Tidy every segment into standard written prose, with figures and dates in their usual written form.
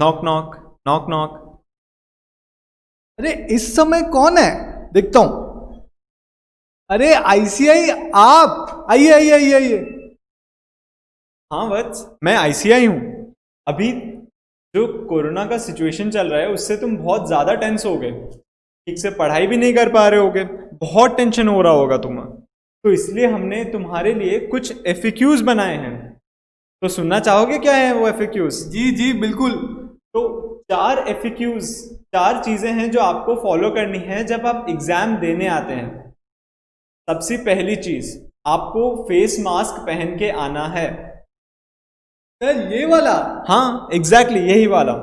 Knock knock knock knock. अरे इस समय कौन है, देखता हूं। अरे आईसीआई, आप आइए आइए आइए आइए। हाँ वत्स, मैं आईसीआई हूँ। अभी जो कोरोना का सिचुएशन चल रहा है उससे तुम बहुत ज़्यादा टेंस हो गए, ठीक से पढ़ाई भी नहीं कर पा रहे होगे, बहुत टेंशन हो रहा होगा तुम्हें। तो इसलिए हमने तुम्हारे लिए कुछ एफएक्यूज बनाए हैं। तो सुनना चाहोगे क्या है वो एफएक्यूज? जी जी बिल्कुल। तो 4 एफएक्यूज, 4 चीज़ें हैं जो आपको फॉलो करनी है जब आप एग्ज़ाम देने आते हैं। सबसे पहली चीज़, आपको फेस मास्क पहन के आना है। सर ये वाला? हाँ एग्जैक्टली यही वाला।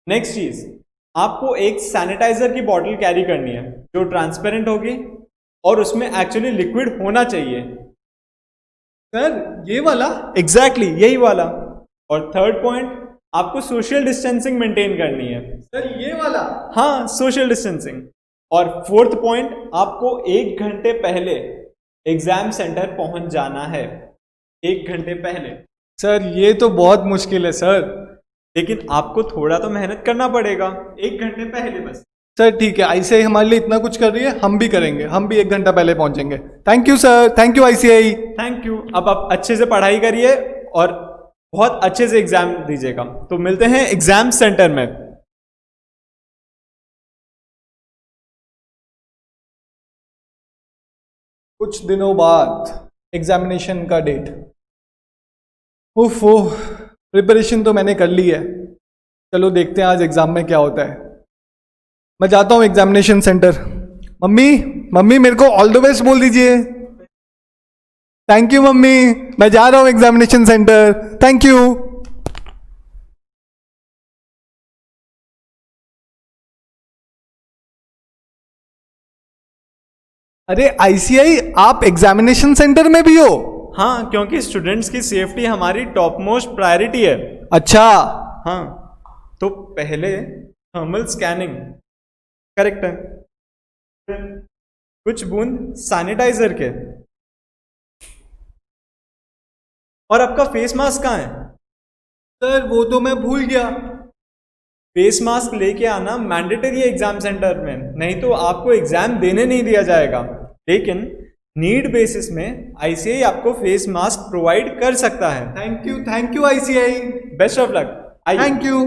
नेक्स्ट चीज, आपको एक सैनिटाइजर की बॉटल कैरी करनी है जो ट्रांसपेरेंट होगी और उसमें एक्चुअली लिक्विड होना चाहिए। सर ये वाला? एग्जैक्टली यही वाला। और थर्ड पॉइंट, आपको सोशल डिस्टेंसिंग मेंटेन करनी है। सर ये वाला? हाँ सोशल डिस्टेंसिंग। और फोर्थ पॉइंट, आपको 1 घंटे पहले एग्जाम सेंटर पहुंच जाना है, 1 घंटे पहले। सर ये तो बहुत मुश्किल है सर। लेकिन आपको थोड़ा तो मेहनत करना पड़ेगा, 1 घंटे पहले बस। सर ठीक है, आईसीआई हमारे लिए इतना कुछ कर रही है, हम भी करेंगे, हम भी 1 घंटा पहले पहुंचेंगे। Thank you sir, thank you ICI. Thank you. अब आप अच्छे से पढ़ाई करिए और बहुत अच्छे से एग्जाम दीजिएगा। तो मिलते हैं एग्जाम सेंटर में। कुछ दिनों बाद एग्जामिनेशन का डेट। उफ ओह, प्रिपरेशन तो मैंने कर ली है, चलो देखते हैं आज एग्जाम में क्या होता है। मैं जाता हूँ एग्जामिनेशन सेंटर। मम्मी, मम्मी मेरे को ऑल द बेस्ट बोल दीजिए। थैंक यू मम्मी, मैं जा रहा हूँ एग्जामिनेशन सेंटर, थैंक यू। अरे आईसीआई, आप एग्जामिनेशन सेंटर में भी हो? हाँ, क्योंकि स्टूडेंट्स की सेफ्टी हमारी टॉप मोस्ट प्रायोरिटी है। अच्छा। हाँ, तो पहले थर्मल स्कैनिंग, करेक्ट है, कुछ बूंद सैनिटाइजर के, और आपका फेस मास्क कहाँ है? सर वो तो मैं भूल गया। फेस मास्क लेके आना मैंडेटरी है एग्जाम सेंटर में, नहीं तो आपको एग्जाम देने नहीं दिया जाएगा। लेकिन नीड बेसिस में आईसीआई आपको फेस मास्क प्रोवाइड कर सकता है। Thank you ICI. Best of luck. Thank you.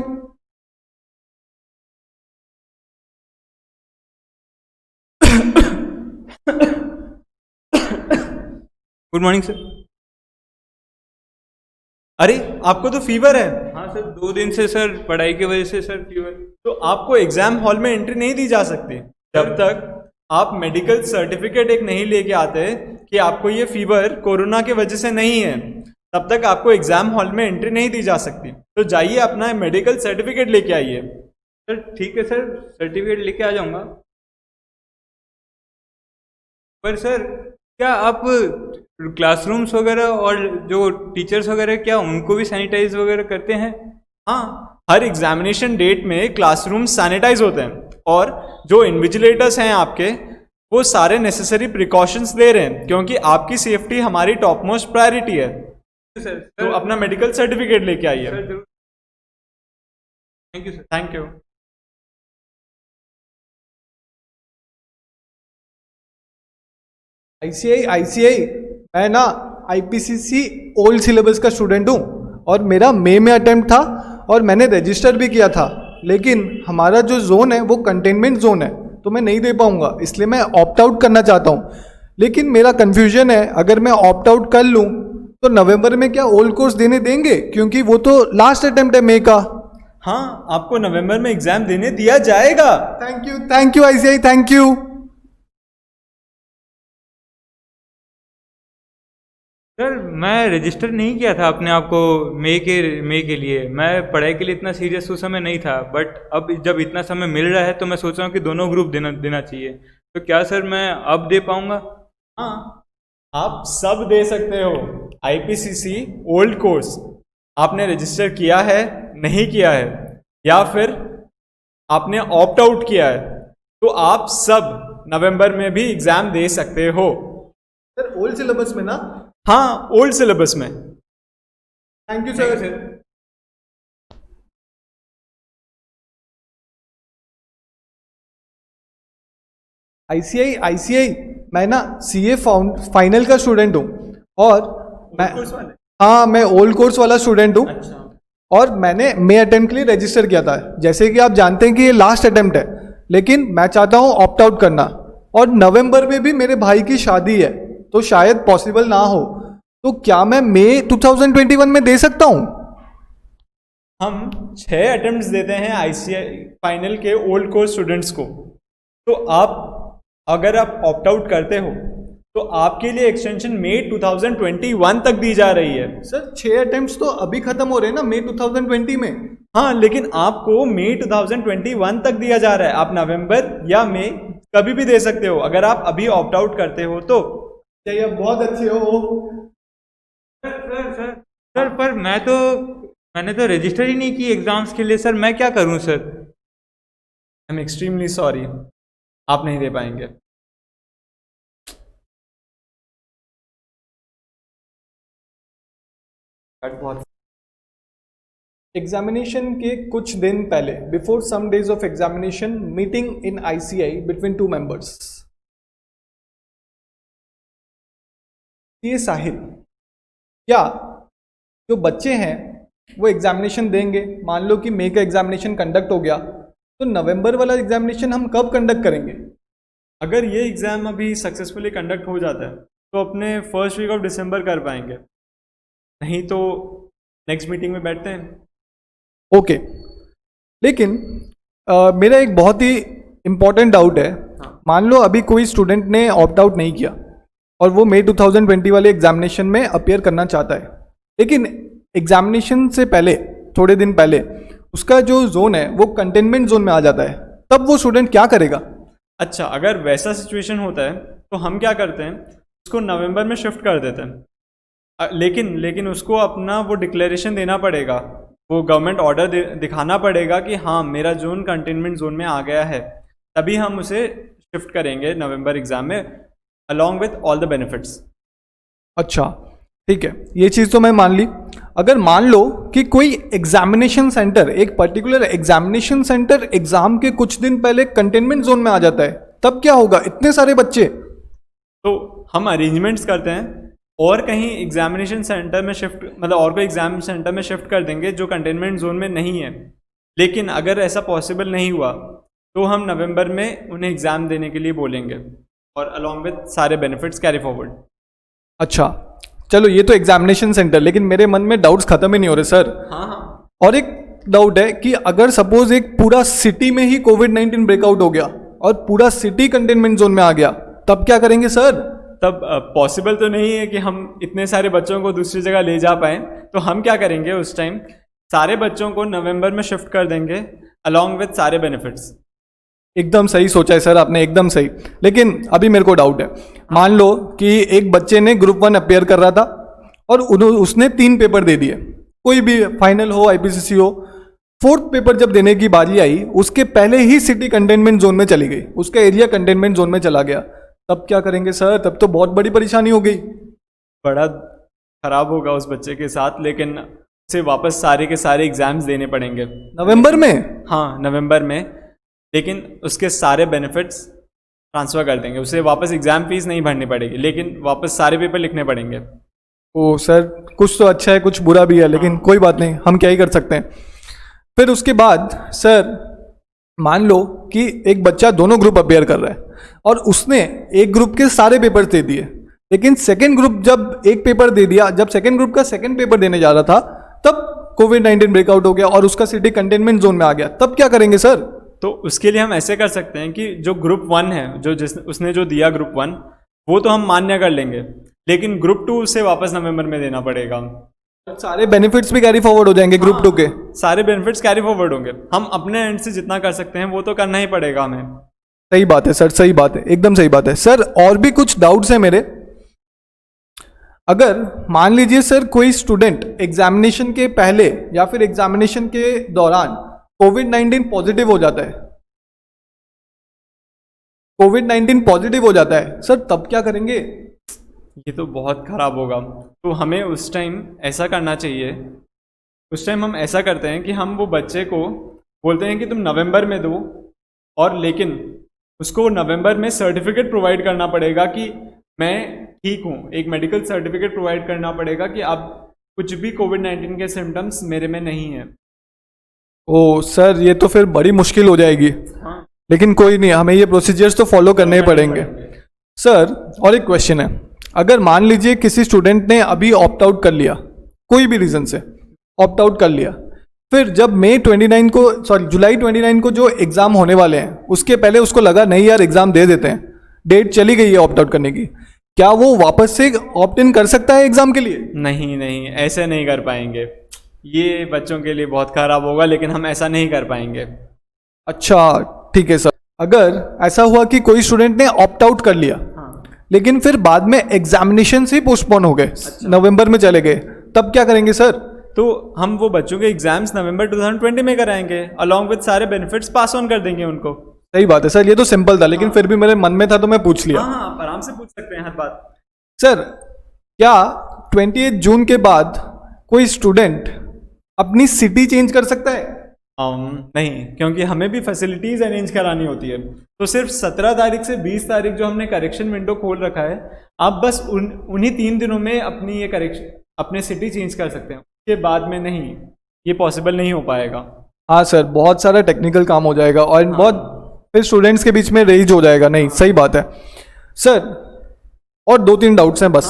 Good morning sir. अरे आपको तो फीवर है। हाँ सर, 2 दिन से सर पढ़ाई की वजह से सर फीवर। तो आपको एग्जाम हॉल में एंट्री नहीं दी जा सकती जब तक आप मेडिकल सर्टिफिकेट एक नहीं लेके आते कि आपको ये फीवर कोरोना की वजह से नहीं है, तब तक आपको एग्जाम हॉल में एंट्री नहीं दी जा सकती। तो जाइए अपना मेडिकल सर्टिफिकेट लेके आइए। सर ठीक है सर, सर्टिफिकेट लेके आ जाऊंगा। पर सर क्या आप क्लासरूम्स वगैरह और जो टीचर्स वगैरह, क्या उनको भी सैनिटाइज वगैरह करते हैं? हाँ, हर एग्जामिनेशन डेट में क्लासरूम सैनिटाइज होते हैं और जो इन्विजिलेटर्स हैं आपके, वो सारे नेसेसरी प्रिकॉशंस ले रहे हैं क्योंकि आपकी सेफ्टी हमारी टॉप मोस्ट प्रायोरिटी है। सर तो अपना मेडिकल सर्टिफिकेट लेके आइए। सर जरूर। Thank you sir. Thank you. ICI, मैं ना आईपीसीसी ओल्ड सिलेबस का स्टूडेंट हूँ और मेरा मई में अटेम्प्ट था और मैंने रजिस्टर भी किया था, लेकिन हमारा जो जोन है वो कंटेनमेंट जोन है, तो मैं नहीं दे पाऊंगा, इसलिए मैं ऑप्ट आउट करना चाहता हूँ। लेकिन मेरा कन्फ्यूजन है, अगर मैं ऑप्ट आउट कर लूँ तो नवंबर में क्या ओल्ड कोर्स देने देंगे, क्योंकि वो तो लास्ट अटेम्प्ट है मई का। हाँ, आपको नवंबर में एग्जाम देने दिया जाएगा। Thank you ICI, thank you. Sir मैं रजिस्टर नहीं किया था अपने आप को मई के लिए। मैं पढ़ाई के लिए इतना सीरियस उस समय नहीं था, बट अब जब इतना समय मिल रहा है तो मैं सोच रहा हूँ कि दोनों ग्रुप देना चाहिए। तो क्या सर मैं अब दे पाऊंगा? हाँ, आप सब दे सकते हो। आईपीसीसी ओल्ड कोर्स आपने रजिस्टर किया है, नहीं किया है, या फिर आपने ऑप्ट आउट किया है, तो आप सब नवंबर में भी एग्जाम दे सकते हो। सर ओल्ड सिलेबस में ना? हाँ, ओल्ड सिलेबस में। Thank you sir. ICI ICI मैं ना सीए फाइनल का स्टूडेंट हूँ और मैं हाँ मैं ओल्ड कोर्स वाला स्टूडेंट हूँ। अच्छा। और मैंने मे अटेम्प्ट के लिए रजिस्टर किया था। जैसे कि आप जानते हैं कि ये लास्ट अटेम्प्ट है, लेकिन मैं चाहता हूँ ऑप्ट आउट करना। और नवंबर में भी मेरे भाई की शादी है, तो शायद पॉसिबल ना हो। तो क्या मैं मई 2021 में दे सकता हूँ? हम 6 अटेम्प्ट्स देते हैं आईसीआई फाइनल के ओल्ड कोर्स स्टूडेंट्स को। तो अगर आप ऑप्ट आउट करते हो तो आपके लिए एक्सटेंशन मई 2021 तक दी जा रही है। सर 6 अटेम्प्ट्स तो अभी खत्म हो रहे हैं ना, मई 2020 में। हाँ, लेकिन आपको मई 2021 तक दिया जा रहा है। आप नवंबर या मई कभी भी दे सकते हो अगर आप अभी ऑप्ट आउट करते हो तो। चाहिए आप बहुत अच्छे हो। सर पर मैंने तो रजिस्टर ही नहीं की एग्जाम्स के लिए। सर मैं क्या करूं sir? I am extremely sorry, आप नहीं दे पाएंगे। बहुत एग्जामिनेशन के कुछ दिन पहले, before some days of examination, meeting in ICI between 2 members. ये साहिल, क्या जो बच्चे हैं वो एग्जामिनेशन देंगे? मान लो कि मई का एग्जामिनेशन कंडक्ट हो गया, तो नवंबर वाला एग्जामिनेशन हम कब कंडक्ट करेंगे? अगर ये एग्ज़ाम अभी सक्सेसफुली कंडक्ट हो जाता है तो अपने फर्स्ट वीक ऑफ दिसंबर कर पाएंगे, नहीं तो नेक्स्ट मीटिंग में बैठते हैं। ओके। लेकिन मेरा एक बहुत ही इम्पॉर्टेंट डाउट है। मान लो अभी कोई स्टूडेंट ने ऑप्ट आउट नहीं किया और वो मई 2020 वाले एग्जामिनेशन में अपीयर करना चाहता है, लेकिन एग्जामिनेशन से पहले, थोड़े दिन पहले, उसका जो जोन है वो कंटेनमेंट जोन में आ जाता है, तब वो स्टूडेंट क्या करेगा? अच्छा, अगर वैसा सिचुएशन होता है तो हम क्या करते हैं, उसको नवंबर में शिफ्ट कर देते हैं। लेकिन उसको अपना वो डिक्लेरेशन देना पड़ेगा, वो गवर्नमेंट ऑर्डर दिखाना पड़ेगा कि हाँ मेरा जोन कंटेनमेंट जोन में आ गया है, तभी हम उसे शिफ्ट करेंगे नवंबर एग्ज़ाम में along with all the benefits. अच्छा ठीक है, ये चीज़ तो मैं मान ली। अगर मान लो कि कोई एग्जामिनेशन सेंटर, एक पर्टिकुलर एग्जामिनेशन सेंटर एग्जाम के कुछ दिन पहले कंटेनमेंट जोन में आ जाता है, तब क्या होगा? इतने सारे बच्चे। तो हम अरेंजमेंट्स करते हैं और कहीं एग्जामिनेशन सेंटर में शिफ्ट, मतलब और कोई एग्जाम सेंटर में शिफ्ट कर देंगे जो कंटेनमेंट जोन में नहीं है। लेकिन अगर ऐसा पॉसिबल नहीं हुआ तो हम नवंबर में उन्हें एग्ज़ाम देने के लिए बोलेंगे और अलॉन्ग विथ सारे बेनिफिट्स कैरी फॉरवर्ड। अच्छा चलो, ये तो एग्जामिनेशन सेंटर, लेकिन मेरे मन में डाउट्स खत्म ही नहीं हो रहे सर। हाँ। और एक डाउट है कि अगर सपोज एक पूरा सिटी में ही कोविड-19 ब्रेकआउट हो गया और पूरा सिटी कंटेनमेंट जोन में आ गया, तब क्या करेंगे सर? तब पॉसिबल तो नहीं है कि हम इतने सारे बच्चों को दूसरी जगह ले जा पाएँ। तो हम क्या करेंगे, उस टाइम सारे बच्चों को नवंबर में शिफ्ट कर देंगे अलॉन्ग विथ सारे बेनिफिट्स। एकदम सही सोचा है सर आपने, एकदम सही। लेकिन अभी मेरे को डाउट है। मान लो कि एक बच्चे ने ग्रुप 1 अपेयर कर रहा था और उसने 3 पेपर दे दिए, कोई भी फाइनल हो, आईपीसीसी हो। 4th पेपर जब देने की बारी आई, उसके पहले ही सिटी कंटेनमेंट जोन में चली गई, उसका एरिया कंटेनमेंट जोन में चला गया, तब क्या करेंगे सर? तब तो बहुत बड़ी परेशानी हो गई। बड़ा खराब होगा उस बच्चे के साथ, लेकिन उसे वापस सारे के सारे एग्जाम्स देने पड़ेंगे नवंबर में। हाँ, नवंबर में, लेकिन उसके सारे बेनिफिट्स ट्रांसफ़र कर देंगे। उसे वापस एग्ज़ाम फीस नहीं भरनी पड़ेगी, लेकिन वापस सारे पेपर लिखने पड़ेंगे। ओ सर, कुछ तो अच्छा है कुछ बुरा भी है, लेकिन कोई बात नहीं, हम क्या ही कर सकते हैं। फिर उसके बाद सर, मान लो कि एक बच्चा दोनों ग्रुप अपेयर कर रहा है और उसने एक ग्रुप के सारे पेपर्स दे दिए, लेकिन सेकेंड ग्रुप जब एक पेपर दे दिया, जब सेकेंड ग्रुप का सेकेंड पेपर देने जा रहा था, तब कोविड-19 ब्रेकआउट हो गया और उसका सिटी कंटेनमेंट जोन में आ गया, तब क्या करेंगे सर? तो उसके लिए हम ऐसे कर सकते हैं कि जो ग्रुप 1 है, उसने जो दिया ग्रुप 1, वो तो हम मान्य कर लेंगे, लेकिन ग्रुप 2 उसे वापस नवंबर में देना पड़ेगा। सारे बेनिफिट्स भी कैरी फॉरवर्ड हो जाएंगे ग्रुप 2 के। सारे बेनिफिट्स कैरी फॉरवर्ड होंगे। हम अपने एंड से जितना कर सकते हैं वो तो करना ही पड़ेगा हमें। सही बात है सर, सही बात है, एकदम सही बात है सर। और भी कुछ डाउट्स हैं मेरे। अगर मान लीजिए सर कोई स्टूडेंट एग्जामिनेशन के पहले या फिर एग्जामिनेशन के दौरान कोविड-19 पॉजिटिव हो जाता है, कोविड-19 पॉजिटिव हो जाता है सर, तब क्या करेंगे? ये तो बहुत ख़राब होगा। तो हमें उस टाइम ऐसा करना चाहिए, उस टाइम हम ऐसा करते हैं कि हम वो बच्चे को बोलते हैं कि तुम नवंबर में दो, और लेकिन उसको नवंबर में सर्टिफिकेट प्रोवाइड करना पड़ेगा कि मैं ठीक हूँ, एक मेडिकल सर्टिफिकेट प्रोवाइड करना पड़ेगा कि अब कुछ भी कोविड-19 के सिम्टम्स मेरे में नहीं है। ओ सर, ये तो फिर बड़ी मुश्किल हो जाएगी। हाँ, लेकिन कोई नहीं, हमें ये प्रोसीजर्स तो फॉलो करने ही पड़ेंगे। सर, और एक क्वेश्चन है, अगर मान लीजिए किसी स्टूडेंट ने अभी ऑप्ट आउट कर लिया, कोई भी रीज़न से ऑप्ट आउट कर लिया, फिर जब जुलाई 29 को जो एग्ज़ाम होने वाले हैं उसके पहले उसको लगा नहीं यार एग्ज़ाम दे देते हैं, डेट चली गई है ऑप्ट आउट करने की, क्या वो वापस से ऑप्ट इन कर सकता है एग्ज़ाम के लिए? नहीं नहीं, ऐसे नहीं कर पाएंगे। ये बच्चों के लिए बहुत ख़राब होगा, लेकिन हम ऐसा नहीं कर पाएंगे। अच्छा ठीक है सर। अगर ऐसा हुआ कि कोई स्टूडेंट ने ऑप्ट आउट कर लिया, हाँ, लेकिन फिर बाद में एग्जामिनेशन से पोस्टपोन हो गए, नवंबर में चले गए, तब क्या करेंगे सर? तो हम वो बच्चों के एग्जाम्स नवंबर 2020 में कराएंगे, अलॉन्ग विद सारे बेनिफिट्स पास ऑन कर देंगे उनको। सही बात है सर, ये तो सिंपल था, लेकिन फिर भी मेरे मन में था तो मैं पूछ लिया। हाँ हाँ, आराम से पूछ सकते हैं हर बात। सर, क्या 28 जून के बाद कोई स्टूडेंट अपनी सिटी चेंज कर सकता है? नहीं, क्योंकि हमें भी फैसिलिटीज़ अरेंज करानी होती है। तो सिर्फ 17 तारीख से 20 तारीख जो हमने करेक्शन विंडो खोल रखा है, आप बस उन्हीं 3 दिनों में अपनी ये करेक्शन अपने सिटी चेंज कर सकते हैं, उसके बाद में नहीं, ये पॉसिबल नहीं हो पाएगा। हाँ सर, बहुत सारा टेक्निकल काम हो जाएगा और हाँ, बहुत फिर स्टूडेंट्स के बीच में रेज हो जाएगा। नहीं, सही बात है सर। और 2-3 डाउट्स हैं बस।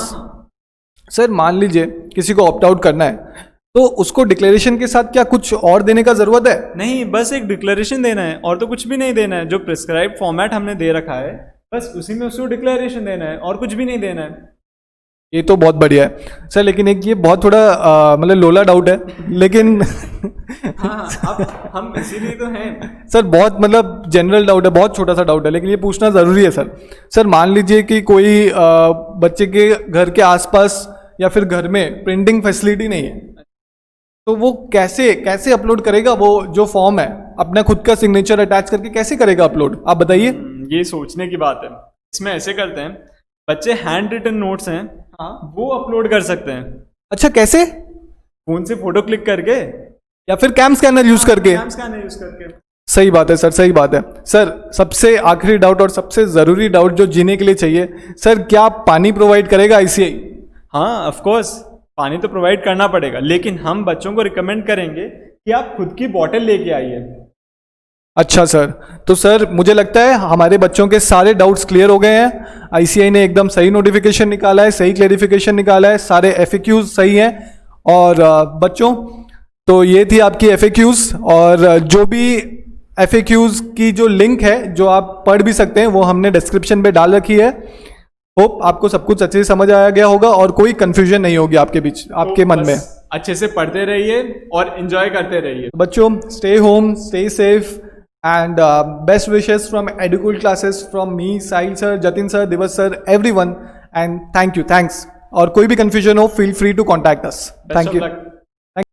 सर, मान लीजिए किसी को ऑप्ट आउट करना है, तो उसको डिक्लेरेशन के साथ क्या कुछ और देने का ज़रूरत है? नहीं, बस एक डिक्लेरेशन देना है और तो कुछ भी नहीं देना है। जो प्रिस्क्राइब फॉर्मेट हमने दे रखा है, बस उसी में उसको डिक्लेरेशन देना है और कुछ भी नहीं देना है। ये तो बहुत बढ़िया है सर, लेकिन एक ये बहुत थोड़ा मतलब लोला डाउट है, लेकिन हाँ, अब हम इसीलिए तो हैं। सर बहुत मतलब जनरल डाउट है, बहुत छोटा सा डाउट है, लेकिन ये पूछना ज़रूरी है सर। सर, मान लीजिए कि कोई बच्चे के घर के आसपास या फिर घर में प्रिंटिंग फैसिलिटी नहीं है, तो वो कैसे अपलोड करेगा? वो जो फॉर्म है अपना खुद का सिग्नेचर अटैच करके कैसे करेगा अपलोड, आप बताइए। ये सोचने की बात है। इसमें ऐसे करते हैं, बच्चे हैंड रिटन नोट्स हैं, हाँ, वो अपलोड कर सकते हैं। अच्छा, कैसे? फोन से फोटो क्लिक करके या फिर कैम स्कैनर यूज करके? कैम स्कैनर यूज करके। सही बात है सर, सही बात है सर। सबसे आखिरी डाउट और सबसे ज़रूरी डाउट जो जीने के लिए चाहिए, सर क्या पानी प्रोवाइड करेगा ICI? हाँ, ऑफ कोर्स पानी तो प्रोवाइड करना पड़ेगा, लेकिन हम बच्चों को रिकमेंड करेंगे कि आप खुद की बॉटल लेके आइए। अच्छा सर, तो सर मुझे लगता है हमारे बच्चों के सारे डाउट्स क्लियर हो गए हैं। ICI ने एकदम सही नोटिफिकेशन निकाला है, सही क्लेरिफिकेशन निकाला है, सारे FAQs सही हैं। और बच्चों, तो ये थी आपकी FAQs, और जो भी FAQs की जो लिंक है जो आप पढ़ भी सकते हैं वो हमने डिस्क्रिप्शन में डाल रखी है। होप आपको सब कुछ अच्छे से समझ आया गया होगा और कोई कंफ्यूजन नहीं होगी आपके बीच, आपके मन में। अच्छे से पढ़ते रहिए और एंजॉय करते रहिए। बच्चों, stay home, stay safe, and best wishes from Educool classes from me, Sahil sir, Jatin sir, Divas sir, everyone, and thanks. और कोई भी confusion हो, feel free to contact us. Thank you. Best of luck.